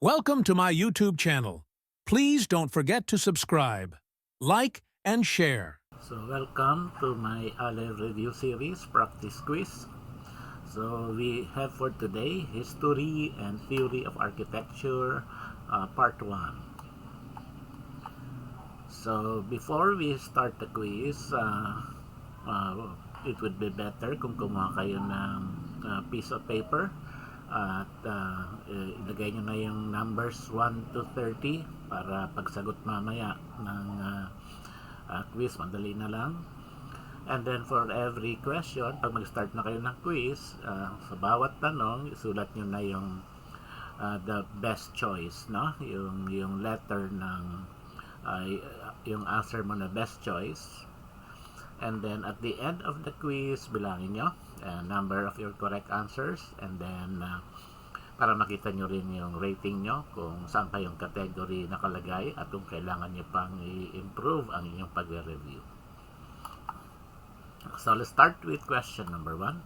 Welcome to my YouTube channel. Please don't forget to subscribe, like, and share. So welcome to my Olive review series practice quiz. So we have for today History and Theory of Architecture part 1. So before we start the quiz, it would be better kung kumuha kayo ng piece of paper at ilagay nyo na yung numbers 1 to 30 para pagsagot mamaya ng quiz, madali na lang. And then for every question, pag mag-start na kayo ng quiz, sa bawat tanong, isulat nyo na yung the best choice, no? Yung letter ng yung answer mo na best choice. And then at the end of the quiz, bilangin nyo number of your correct answers, and then para makita nyo rin yung rating nyo kung saan pa yung category nakalagay at kung kailangan nyo pang i-improve ang inyong pagre-review. So let's start with question number 1.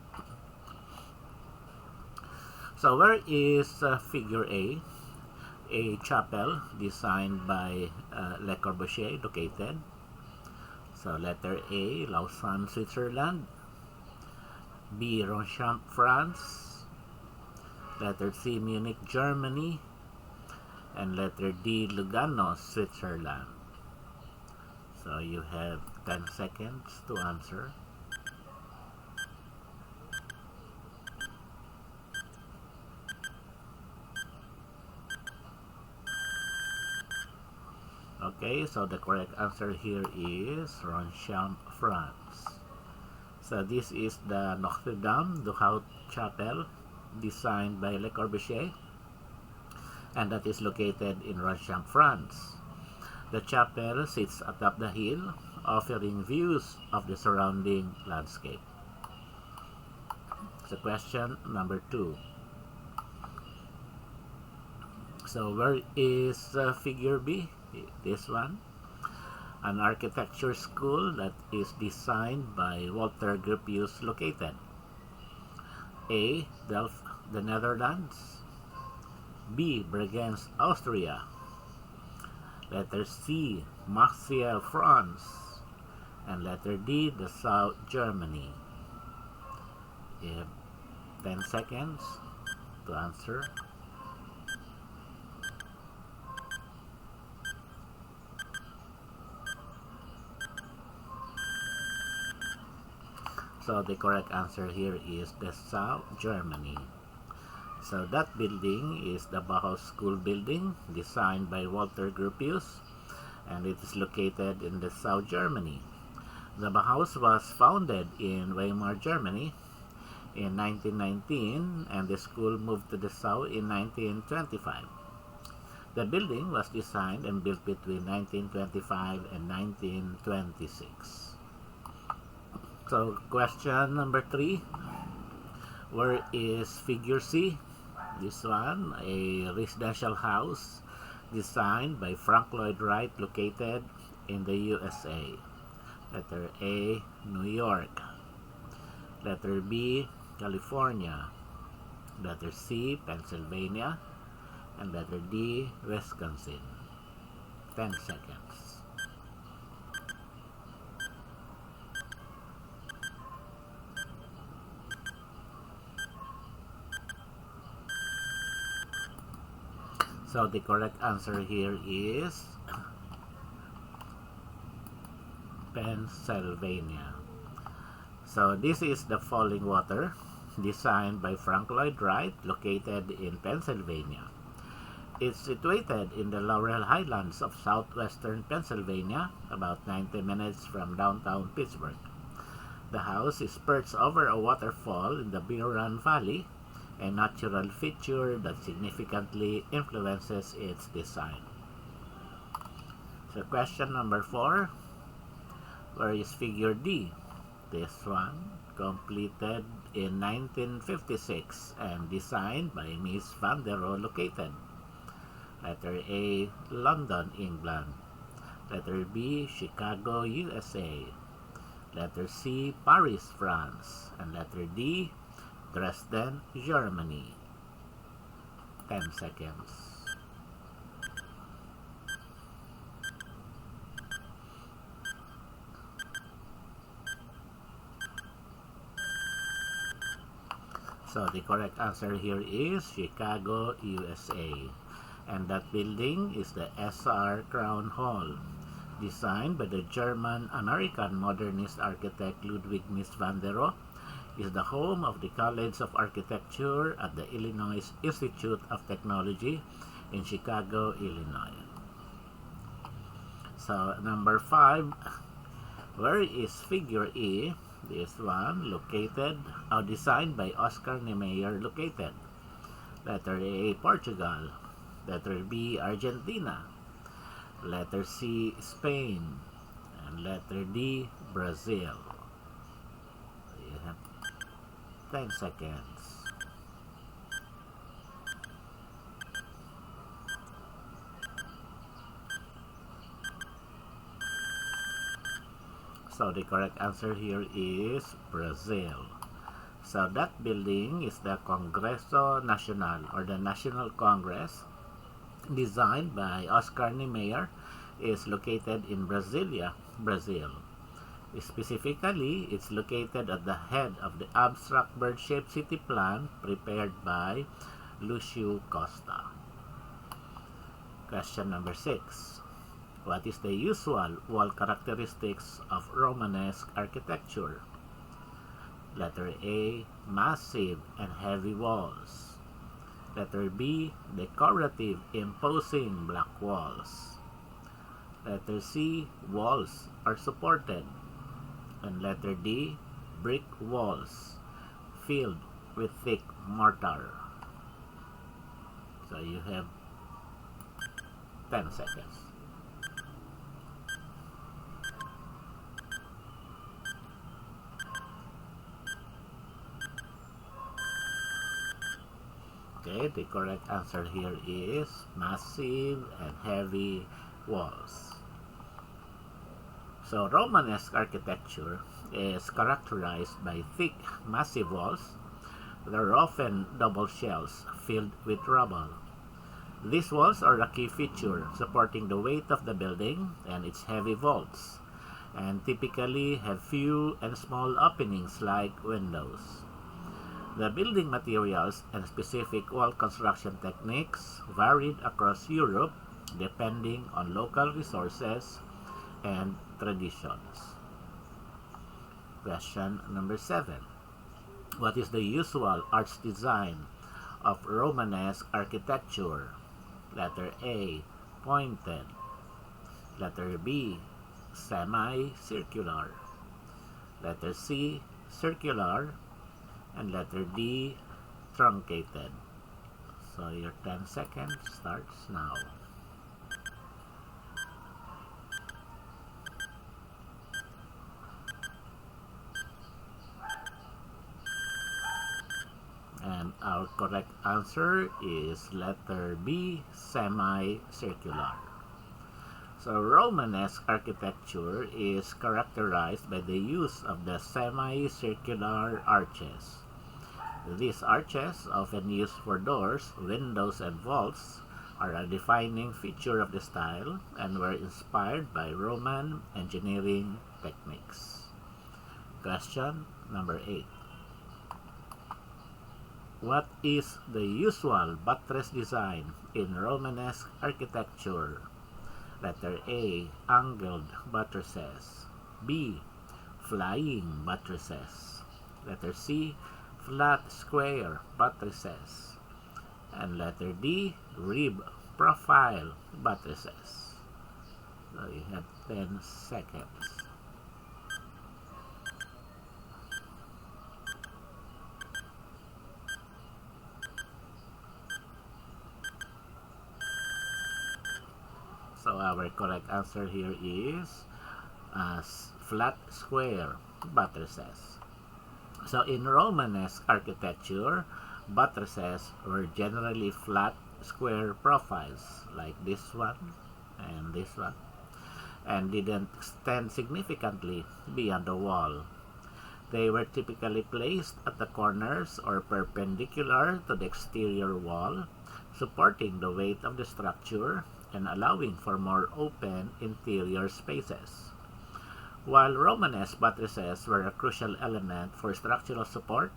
So where is figure A chapel designed by Le Corbusier located? So letter A, Lausanne, Switzerland. B, Ronchamp, France. Letter C, Munich, Germany. And letter D, Lugano, Switzerland. So you have 10 seconds to answer. Okay, so the correct answer here is Ronchamp, France. So this is the Notre Dame du Haut Chapel designed by Le Corbusier, and that is located in Ronchamp, France. The chapel sits atop the hill, offering views of the surrounding landscape. So question number 2. So where is figure B? This one. An architecture school that is designed by Walter Gropius located. A, Delft, the Netherlands. B, Bregenz, Austria. Letter C, Marseille, France. And letter D, the South Germany. You have 10 seconds to answer. So the correct answer here is the South Germany. So that building is the Bauhaus School building designed by Walter Gropius, and it is located in the South Germany. The Bauhaus was founded in Weimar, Germany in 1919, and the school moved to the South in 1925. The building was designed and built between 1925 and 1926. So question number 3, where is figure C? This one, a residential house designed by Frank Lloyd Wright located in the USA. Letter A, New York. Letter B, California. Letter C, Pennsylvania. And letter D, Wisconsin. 10 seconds. So the correct answer here is Pennsylvania. So this is the Falling Water, designed by Frank Lloyd Wright, located in Pennsylvania. It's situated in the Laurel Highlands of southwestern Pennsylvania, about 90 minutes from downtown Pittsburgh. The house is perched over a waterfall in the Bear Run Valley, a natural feature that significantly influences its design. So question number 4, where is figure D? This one, completed in 1956 and designed by Mies van der Rohe located. Letter A, London, England. Letter B, Chicago, USA. Letter C, Paris, France. And letter D, Dresden, Germany. 10 seconds. So the correct answer here is Chicago, USA. And that building is the SR Crown Hall, designed by the German-American modernist architect Ludwig Mies van der Rohe, is the home of the College of Architecture at the Illinois Institute of Technology in Chicago, Illinois. So number 5, where is figure E, this one, located or designed by Oscar Niemeyer located? Letter A, Portugal. Letter B, Argentina. Letter C, Spain. And letter D, Brazil. You have 10 seconds. So the correct answer here is Brazil. So that building is the Congreso Nacional, or the National Congress, designed by Oscar Niemeyer, is located in Brasilia, Brazil. Specifically, it's located at the head of the abstract bird-shaped city plan prepared by Lucio Costa. Question number 6. What is the usual wall characteristics of Romanesque architecture? Letter A, massive and heavy walls. Letter B, decorative, imposing black walls. Letter C, walls are supported. And letter D, brick walls filled with thick mortar. So you have 10 seconds. Okay, the correct answer here is massive and heavy walls. So Romanesque architecture is characterized by thick, massive walls that are often double shells filled with rubble. These walls are a key feature supporting the weight of the building and its heavy vaults, and typically have few and small openings like windows. The building materials and specific wall construction techniques varied across Europe depending on local resources and traditions. Question number 7. What is the usual arch design of Romanesque architecture? Letter A, pointed. Letter B, semi-circular. Letter C, circular. And letter D, truncated. So your 10 seconds starts now. And our correct answer is letter B, semi-circular. So Romanesque architecture is characterized by the use of the semi-circular arches. These arches, often used for doors, windows, and vaults, are a defining feature of the style and were inspired by Roman engineering techniques. Question number 8. What is the usual buttress design in Romanesque architecture? Letter A, angled buttresses. B, flying buttresses. Letter C, flat square buttresses. And letter D, rib profile buttresses. So you have 10 seconds. So our correct answer here is flat square buttresses. So in Romanesque architecture, buttresses were generally flat square profiles like this one and this one, and didn't extend significantly beyond the wall. They were typically placed at the corners or perpendicular to the exterior wall, supporting the weight of the structure and allowing for more open interior spaces. While Romanesque buttresses were a crucial element for structural support,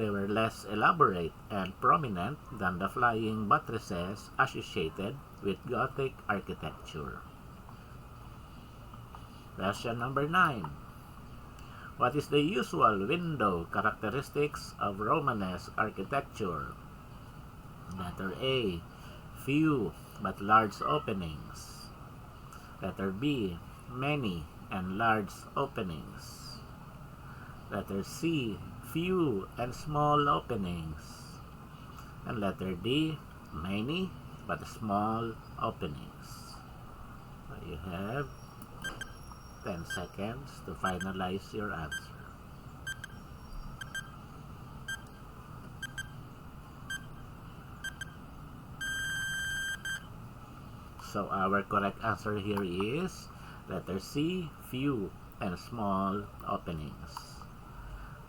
They were less elaborate and prominent than the flying buttresses associated with Gothic architecture. Question number 9. What is the usual window characteristics of Romanesque architecture? Letter A. Few but large openings. Letter B. Many and large openings. Letter C. Few and small openings. And letter D. Many but small openings. So you have 10 seconds to finalize your answer. So our correct answer here is letter C, few and small openings.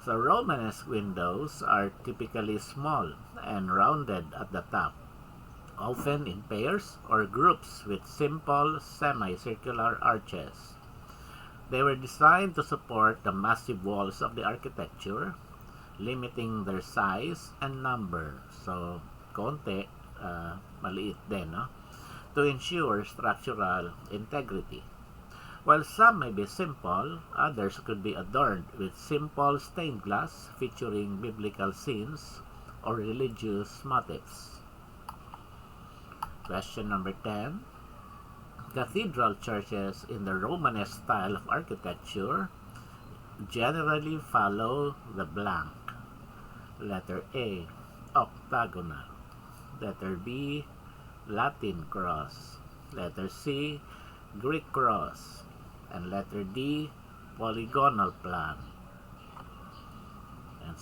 So Romanesque windows are typically small and rounded at the top, often in pairs or groups with simple semicircular arches. They were designed to support the massive walls of the architecture, limiting their size and number. So, konti, maliit din, no? To ensure structural integrity. While some may be simple, others could be adorned with simple stained glass featuring biblical scenes or religious motifs. Question number 10. Cathedral churches in the Romanesque style of architecture generally follow the blank. Letter A, octagonal. Letter B, Latin cross. Letter C, Greek cross. And letter D, polygonal plan. And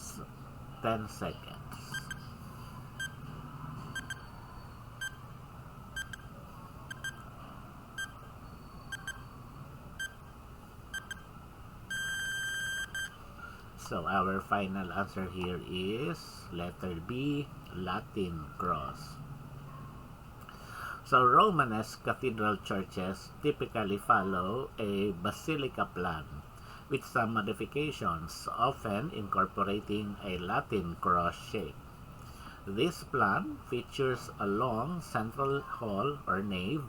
10 seconds. So our final answer here is letter B, Latin cross. So Romanesque cathedral churches typically follow a basilica plan with some modifications, often incorporating a Latin cross shape. This plan features a long central hall or nave,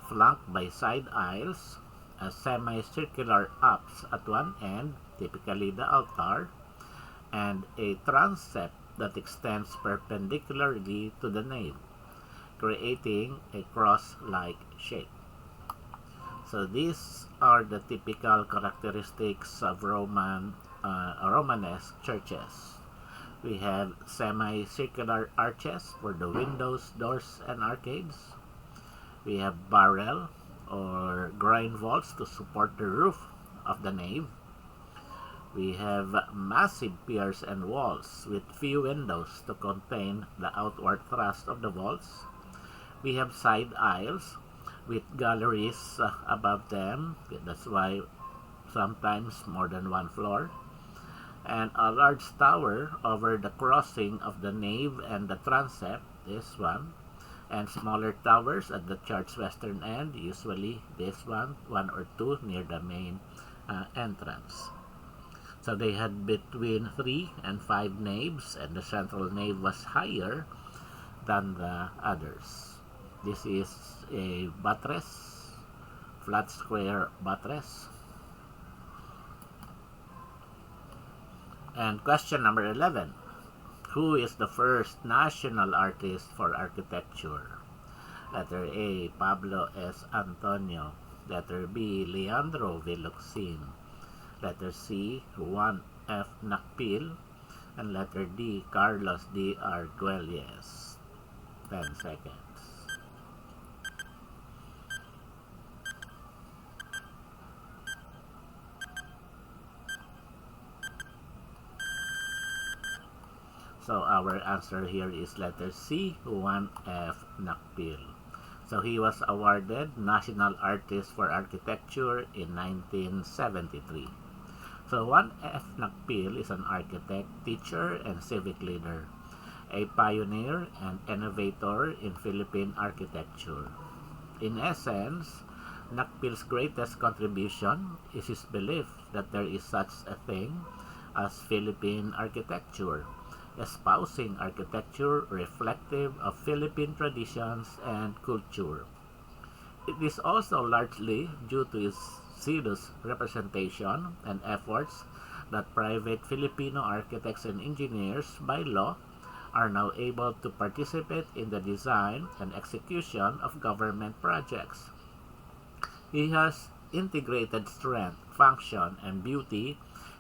flanked by side aisles, a semicircular apse at one end, typically the altar, and a transept that extends perpendicularly to the nave, creating a cross-like shape. So these are the typical characteristics of Romanesque churches. We have semicircular arches for the windows, doors, and arcades. We have barrel or groin vaults to support the roof of the nave. We have massive piers and walls with few windows to contain the outward thrust of the vaults. We have side aisles with galleries above them. That's why sometimes more than one floor. And a large tower over the crossing of the nave and the transept, this one. And smaller towers at the church's western end, usually this one or two near the main entrance. So they had between 3 and 5 naves, and the central nave was higher than the others. This is a buttress, flat square buttress. And question number 11. Who is the first national artist for architecture? Letter A, Pablo S. Antonio. Letter B, Leandro Viloxin. Letter C, Juan F. Nakpil. And letter D, Carlos D. Argüelles. 10 seconds. So our answer here is letter C, Juan F. Nakpil. So he was awarded National Artist for Architecture in 1973. So Juan F. Nakpil is an architect, teacher, and civic leader, a pioneer and innovator in Philippine architecture. In essence, Nakpil's greatest contribution is his belief that there is such a thing as Philippine architecture, espousing architecture reflective of Philippine traditions and culture. It is also largely due to its zealous representation and efforts that private Filipino architects and engineers, by law, are now able to participate in the design and execution of government projects. He has integrated strength, function, and beauty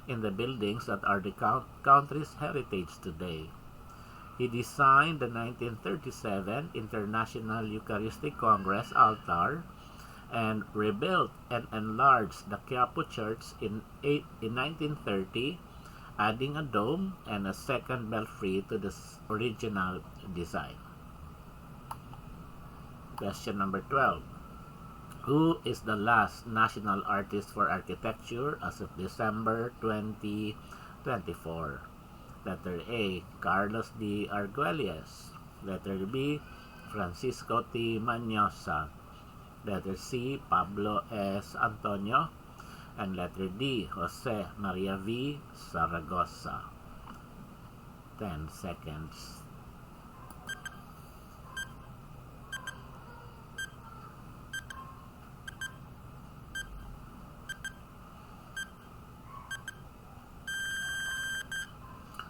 in the buildings that are the country's heritage today. He designed the 1937 International Eucharistic Congress altar and rebuilt and enlarged the Quiapo Church in 1930, adding a dome and a second belfry to the original design. Question number 12. Who is the last national artist for architecture as of December 2024? Letter A, Carlos D. Argüelles. Letter B, Francisco T. Mañosa. Letter C, Pablo S. Antonio. And letter D, Jose Maria V. Zaragoza. 10 seconds.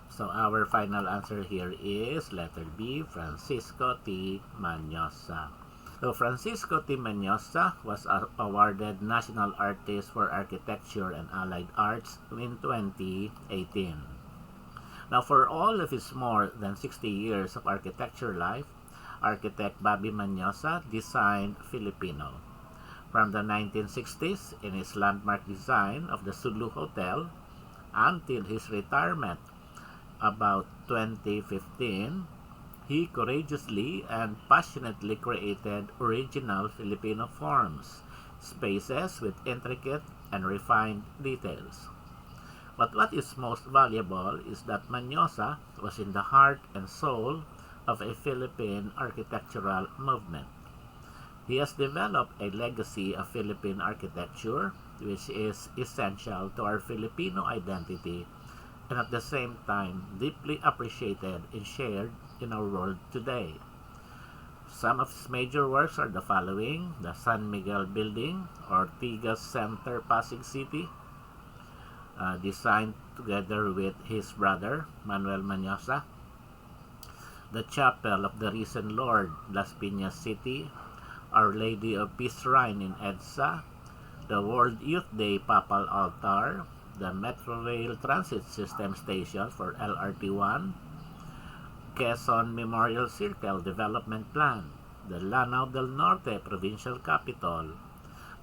So our final answer here is letter B, Francisco T. Mañosa. So Francisco T. Mañosa was awarded National Artist for Architecture and Allied Arts in 2018. Now for all of his more than 60 years of architecture life, architect Bobby Mañosa designed Filipino. From the 1960s in his landmark design of the Sulu Hotel until his retirement about 2015, he courageously and passionately created original Filipino forms, spaces with intricate and refined details. But what is most valuable is that Mañosa was in the heart and soul of a Philippine architectural movement. He has developed a legacy of Philippine architecture which is essential to our Filipino identity and at the same time deeply appreciated and shared in our world today. Some of his major works are the following: the San Miguel Building, Ortigas Center, Pasig City, designed together with his brother, Manuel Mañosa; the Chapel of the Risen Lord, Las Piñas City; Our Lady of Peace Shrine in EDSA; the World Youth Day Papal Altar; the Metro Rail Transit System Station for LRT1, Quezon Memorial Circle Development Plan, the Lanao del Norte Provincial Capitol,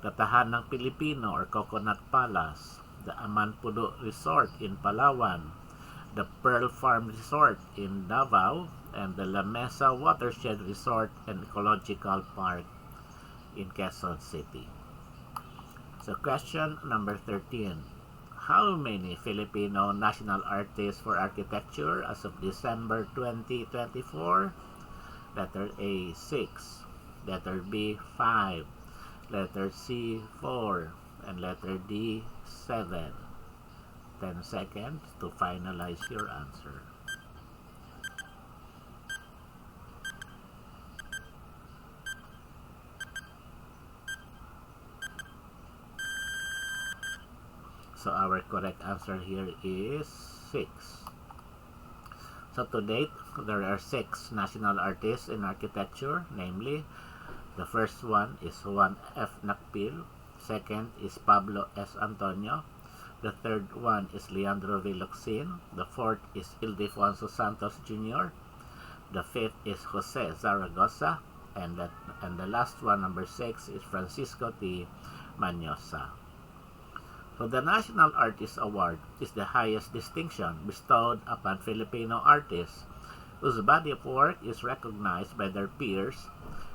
the Tahanang Pilipino or Coconut Palace, the Amanpulo Resort in Palawan, the Pearl Farm Resort in Davao, and the La Mesa Watershed Resort and Ecological Park in Quezon City. So question number 13. How many Filipino national artists for architecture as of December 2024? Letter A, 6. Letter B, 5. Letter C, 4. And letter D, 7. 10 seconds to finalize your answer. So our correct answer here is 6. So to date, there are 6 national artists in architecture, namely, the first one is Juan F. Nakpil, second is Pablo S. Antonio, the third one is Leandro Villoxin, the fourth is Ildefonso Santos Jr., the fifth is Jose Zaragoza, and the last one, number 6, is Francisco T. Mañosa. So the National Artist Award is the highest distinction bestowed upon Filipino artists whose body of work is recognized by their peers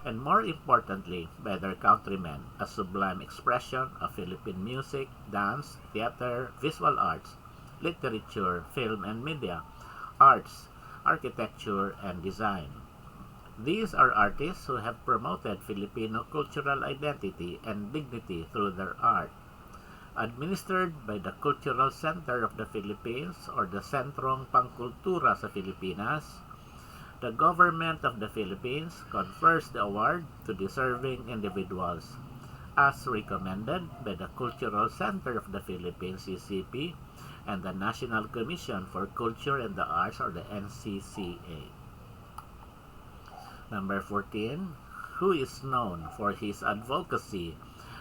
and, more importantly, by their countrymen as sublime expression of Philippine music, dance, theater, visual arts, literature, film and media, arts, architecture, and design. These are artists who have promoted Filipino cultural identity and dignity through their art. Administered by the Cultural Center of the Philippines or the Sentrong Pangkultura sa Pilipinas, the government of the Philippines confers the award to deserving individuals as recommended by the Cultural Center of the Philippines (CCP) and the National Commission for Culture and the Arts or the NCCA. Number 14, who is known for his advocacy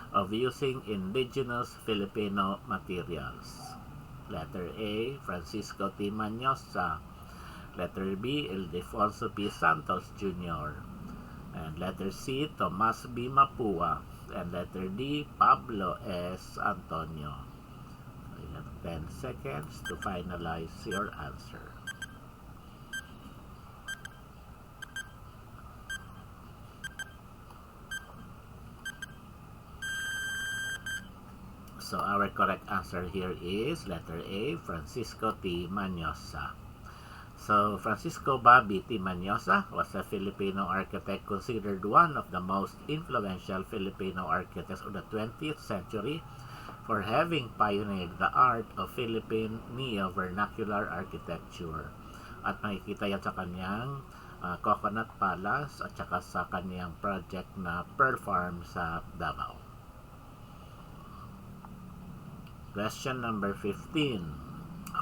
of using indigenous Filipino materials? Letter A, Francisco T. Manyosa. Letter B, Ildefonso P. Santos Jr. And letter C, Tomas B. Mapua. And letter D, Pablo S. Antonio. You have 10 seconds to finalize your answer. So our correct answer here is letter A, Francisco T. Manyosa. So Francisco Bobby T. Manyosa was a Filipino architect considered one of the most influential Filipino architects of the 20th century for having pioneered the art of Philippine neo-vernacular architecture. At makikita yan sa kanyang Coconut Palace at saka sa kanyang project na Pearl Farm sa Davao. Question number 15.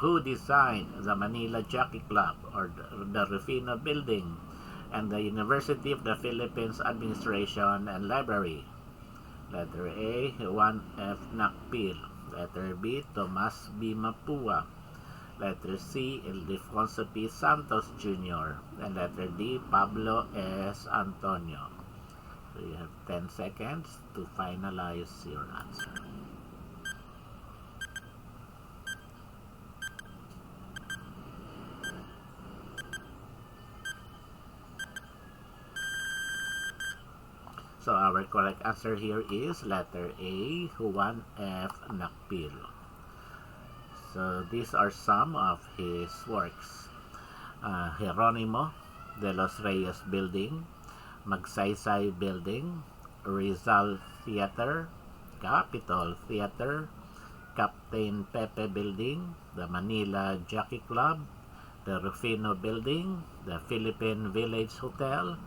Who designed the Manila Jockey Club or the Rufino Building and the University of the Philippines Administration and Library? Letter A, Juan F. Nakpil. Letter B, Tomas B. Mapua. Letter C, Ildefonso P. Santos Jr. And letter D, Pablo S. Antonio. So you have 10 seconds to finalize your answer. So our correct answer here is letter A, Juan F. Nakpil. So these are some of his works. Jeronimo de los Reyes Building, Magsaysay Building, Rizal Theater, Capitol Theater, Captain Pepe Building, the Manila Jockey Club, the Rufino Building, the Philippine Village Hotel,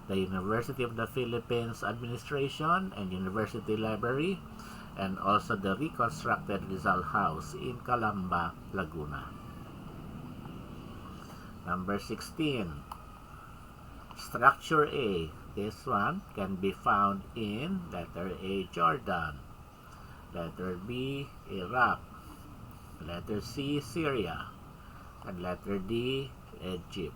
the University of the Philippines Administration and University Library, and also the reconstructed Rizal House in Calamba, Laguna. Number 16. Structure A. This one can be found in letter A, Jordan, letter B, Iraq, letter C, Syria, and letter D, Egypt.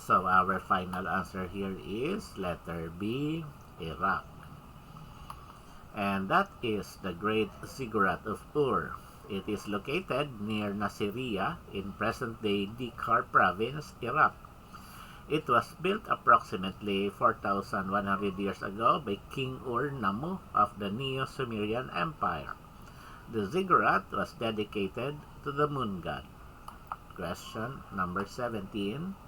So our final answer here is letter B, Iraq. And that is the Great Ziggurat of Ur. It is located near Nasiriyah in present-day Dikar Province, Iraq. It was built approximately 4,100 years ago by King Ur-Nammu of the Neo-Sumerian Empire. The ziggurat was dedicated to the moon god. Question number 17.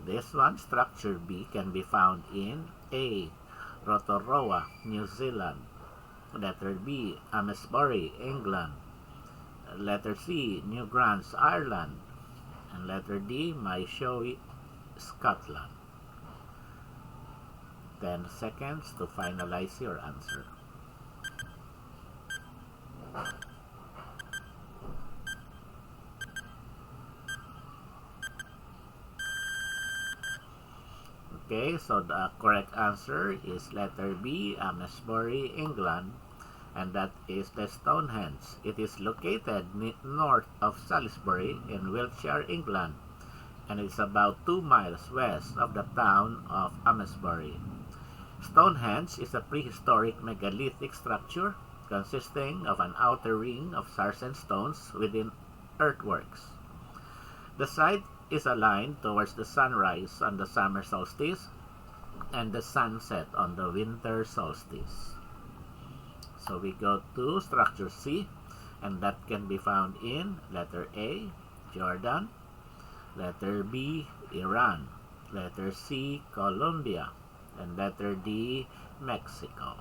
This one, structure B, can be found in A, Rotorua, New Zealand. Letter B, Amesbury, England. Letter C, Newgrange, Ireland. And letter D, Maeshowe, Scotland. 10 seconds to finalize your answer. Okay, so the correct answer is letter B, Amesbury, England, and that is the Stonehenge. It is located north of Salisbury in Wiltshire, England, and it's about 2 miles west of the town of Amesbury. Stonehenge is a prehistoric megalithic structure consisting of an outer ring of sarsen stones within earthworks. The site is aligned towards the sunrise on the summer solstice and the sunset on the winter solstice. So we go to structure C, and that can be found in letter A, Jordan, letter B, Iran, letter C, Colombia, and letter D, Mexico.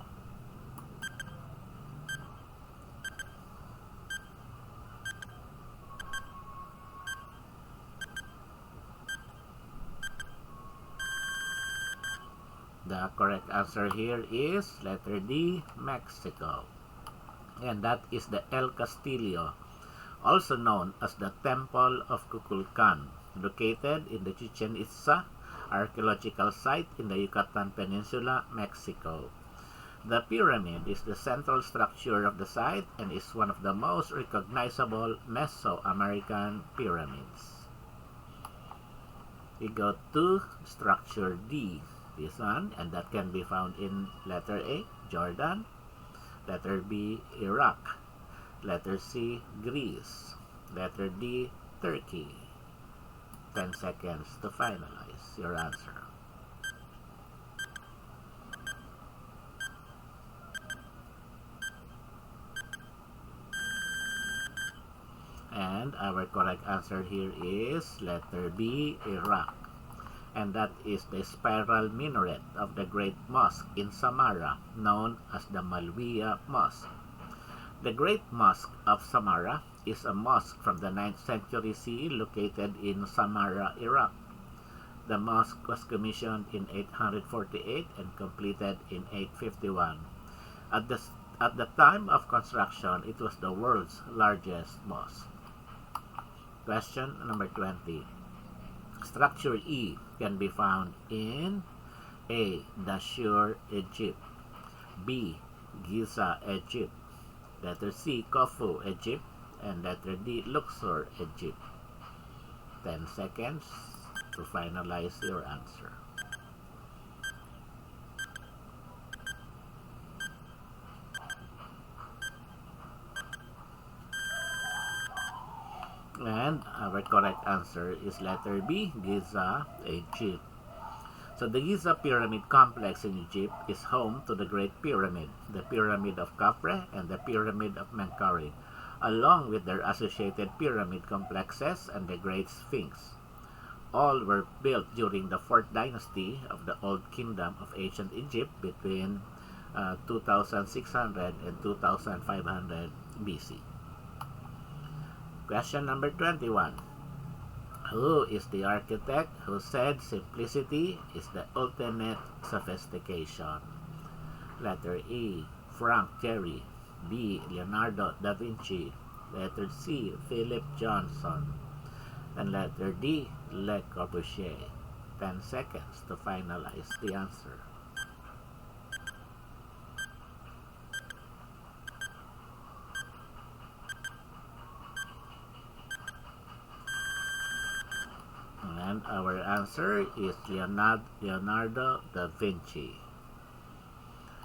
The correct answer here is letter D, Mexico. And that is the El Castillo, also known as the Temple of Kukulkan, located in the Chichen Itza archaeological site in the Yucatan Peninsula, Mexico. The pyramid is the central structure of the site and is one of the most recognizable Mesoamerican pyramids. We go to structure D, this one, and that can be found in letter A, Jordan, letter B, Iraq, letter C, Greece, letter D, Turkey. 10 seconds to finalize your answer. And our correct answer here is letter B, Iraq. And that is the spiral minaret of the Great Mosque in Samarra, known as the Malwiya Mosque. The Great Mosque of Samarra is a mosque from the 9th century CE located in Samarra, Iraq. The mosque was commissioned in 848 and completed in 851. At the time of construction, it was the world's largest mosque. Question number 20. Structure E can be found in A, Dashur, Egypt, B, Giza, Egypt, letter C, Khufu, Egypt, and letter D, Luxor, Egypt. 10 seconds to finalize your answer. And our correct answer is letter B, Giza, Egypt. So the Giza Pyramid Complex in Egypt is home to the Great Pyramid, the Pyramid of Khafre, and the Pyramid of Menkaure, along with their associated pyramid complexes and the Great Sphinx. All were built during the 4th dynasty of the Old Kingdom of Ancient Egypt between 2600 and 2500 BC. Question number 21. Who is the architect who said simplicity is the ultimate sophistication? Letter E, Frank Gehry, B, Leonardo da Vinci, letter C, Philip Johnson, and letter D, Le Corbusier. 10 seconds to finalize the answer. And our answer is Leonardo da Vinci.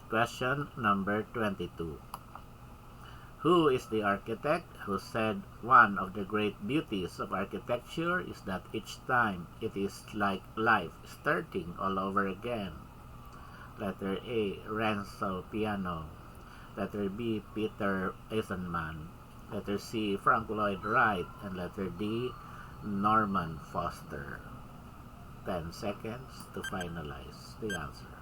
Question number 22. Who is the architect who said one of the great beauties of architecture is that each time it is like life starting all over again? Letter A, Renzo Piano. Letter B, Peter Eisenman. Letter C, Frank Lloyd Wright. And letter D, Norman Foster. 10 seconds to finalize the answer.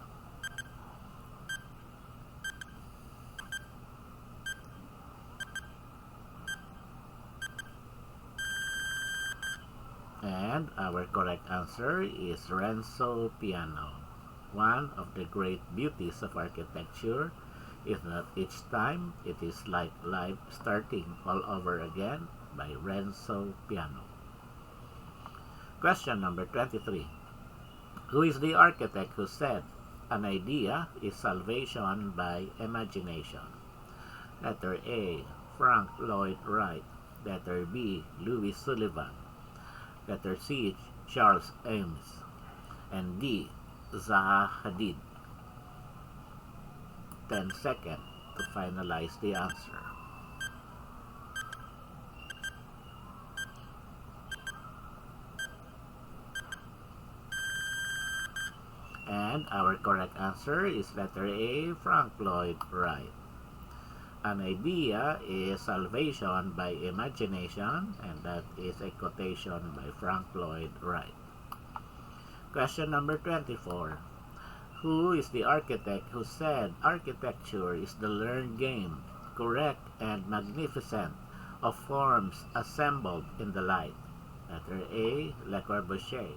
And our correct answer is Renzo Piano. One of the great beauties of architecture is that each time it is like life starting all over again by Renzo Piano. Question number 23. Who is the architect who said, an idea is salvation by imagination? Letter A, Frank Lloyd Wright. Letter B, Louis Sullivan. Letter C, Charles Eames. And D, Zaha Hadid. 10 seconds to finalize the answer. And our correct answer is letter A, Frank Lloyd Wright. An idea is salvation by imagination, and that is a quotation by Frank Lloyd Wright. Question number 24. Who is the architect who said architecture is the learned game, correct and magnificent, of forms assembled in the light? Letter A, Le Corbusier.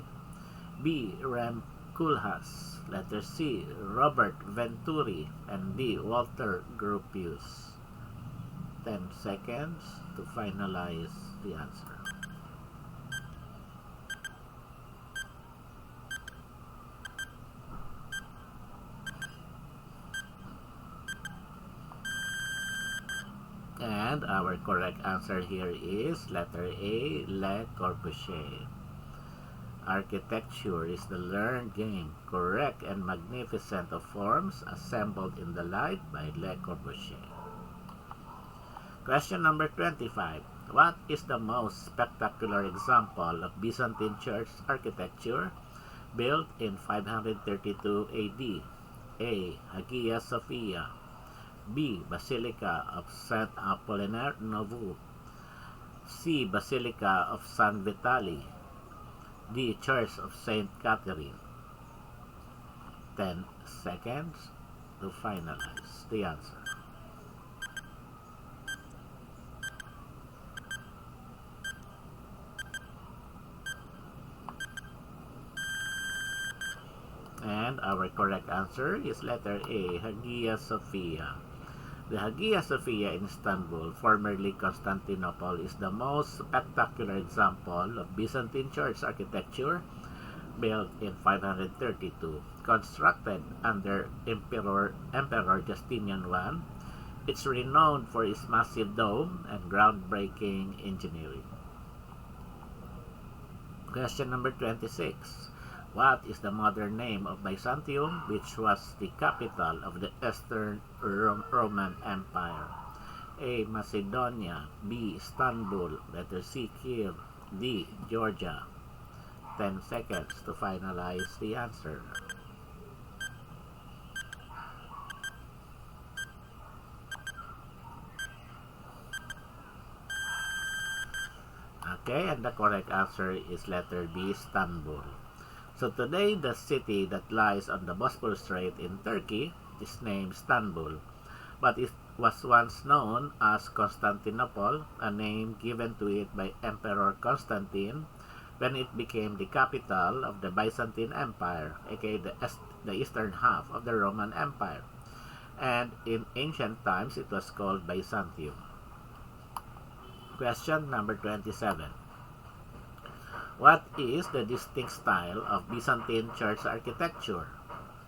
B, Rem Koolhaas. Letter C, Robert Venturi. And D, Walter Gropius. 10 seconds to finalize the answer. And our correct answer here is letter A, Le Corbusier. Architecture is the learned game, correct and magnificent of forms assembled in the light by Le Corbusier. Question number 25. What is the most spectacular example of Byzantine church architecture built in 532 AD? A. Hagia Sophia. B. Basilica of St. Apollinaire Novo. C. Basilica of San Vitali. D. Church of St. Catherine. 10 seconds to finalize the answer. And our correct answer is letter A, Hagia Sophia. The Hagia Sophia in Istanbul, formerly Constantinople, is the most spectacular example of Byzantine church architecture built in 532. Constructed under Emperor Justinian I, it's renowned for its massive dome and groundbreaking engineering. Question number 26. What is the modern name of Byzantium, which was the capital of the Eastern Roman Empire? A. Macedonia. B. Istanbul. Letter C. Kiev. D. Georgia. 10 seconds to finalize the answer. Okay, and the correct answer is letter B, Istanbul. So today, the city that lies on the Bosphorus Strait in Turkey is named Istanbul, but it was once known as Constantinople, a name given to it by Emperor Constantine when it became the capital of the Byzantine Empire, aka the eastern half of the Roman Empire. And in ancient times, it was called Byzantium. Question number 27. What is the distinct style of Byzantine church architecture?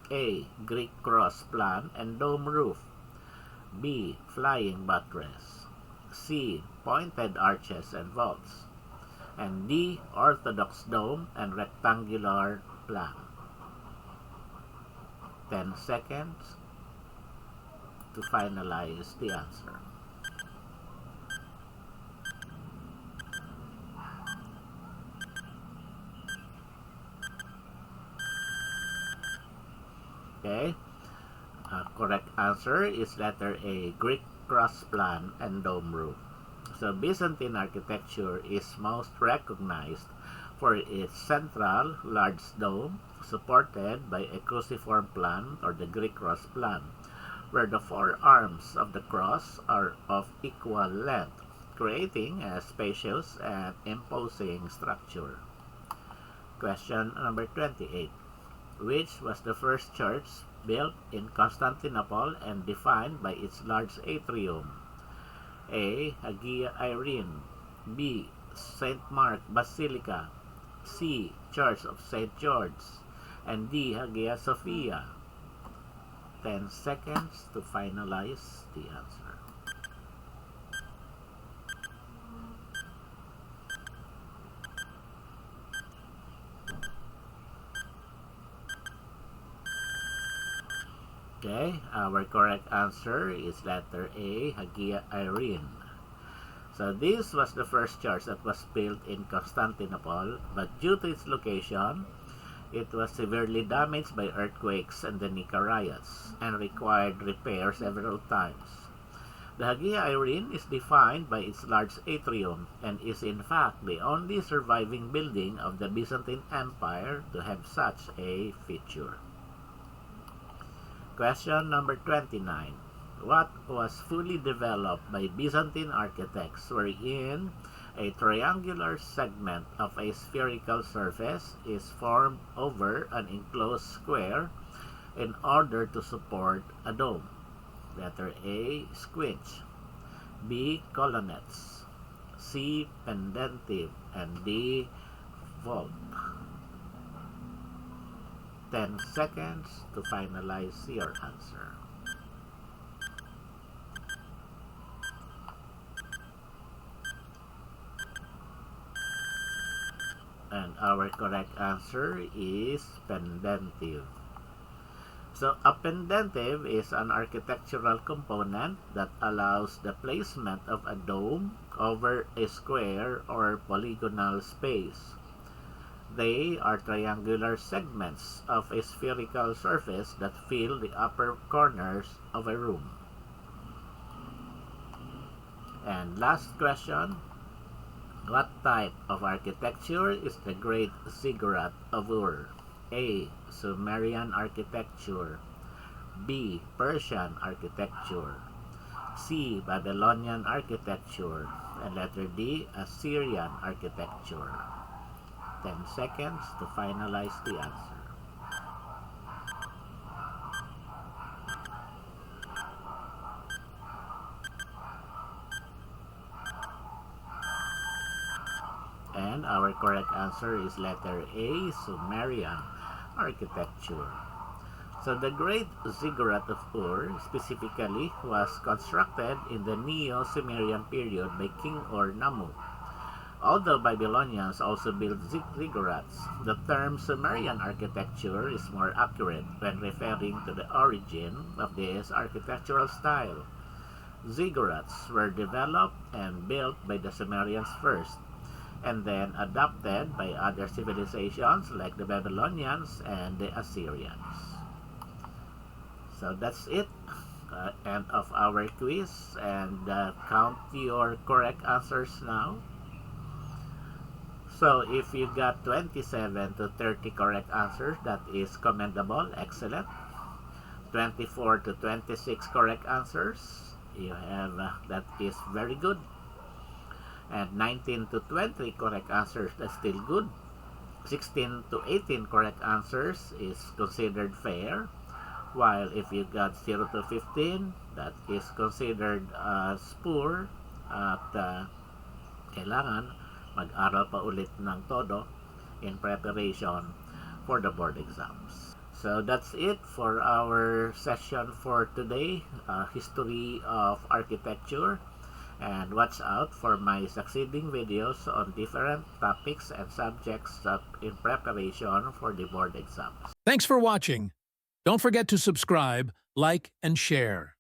A. Greek cross plan and dome roof. B. Flying buttress. C. Pointed arches and vaults. And D. Orthodox dome and rectangular plan. 10 seconds to finalize the answer. Okay, correct answer is letter A, Greek cross plan and dome roof. So Byzantine architecture is most recognized for its central large dome supported by a cruciform plan or the Greek cross plan, where the four arms of the cross are of equal length, creating a spacious and imposing structure. Question number 28. Which was the first church built in Constantinople and defined by its large atrium? A. Hagia Irene. B. St. Mark Basilica. C. Church of St. George. And D. Hagia Sophia. 10 seconds to finalize the answer. Okay, our correct answer is letter A, Hagia Irene. So this was the first church that was built in Constantinople, but due to its location, it was severely damaged by earthquakes and the Nika riots and required repair several times. The Hagia Irene is defined by its large atrium and is in fact the only surviving building of the Byzantine Empire to have such a feature. Question number 29. What was fully developed by Byzantine architects wherein a triangular segment of a spherical surface is formed over an enclosed square in order to support a dome? Letter A, squinch. B, colonnettes. C, pendentive. And D, vault. 10 seconds to finalize your answer. And our correct answer is pendentive. So a pendentive is an architectural component that allows the placement of a dome over a square or polygonal space. They are triangular segments of a spherical surface that fill the upper corners of a room. And last question. What type of architecture is the Great Ziggurat of Ur? A. Sumerian architecture. B. Persian architecture. C. Babylonian architecture. And letter D. Assyrian architecture. 10 seconds to finalize the answer. And our correct answer is letter A, Sumerian architecture. So the Great Ziggurat of Ur specifically was constructed in the Neo-Sumerian period by King Ur-Nammu. Although Babylonians also built ziggurats, the term Sumerian architecture is more accurate when referring to the origin of this architectural style. Ziggurats were developed and built by the Sumerians first, and then adopted by other civilizations like the Babylonians and the Assyrians. So that's it. End of our quiz, and count your correct answers now. So if you got 27 to 30 correct answers, that is commendable, excellent. 24 to 26 correct answers, you have that is very good. And 19 to 20 correct answers, that's still good. 16 to 18 correct answers is considered fair. While if you got 0 to 15, that is considered poor at kailangan mag-aral pa ulit ng todo in preparation for the board exams. So that's it for our session for today, History of Architecture. And watch out for my succeeding videos on different topics and subjects in preparation for the board exams. Thanks for watching. Don't forget to subscribe, like, and share.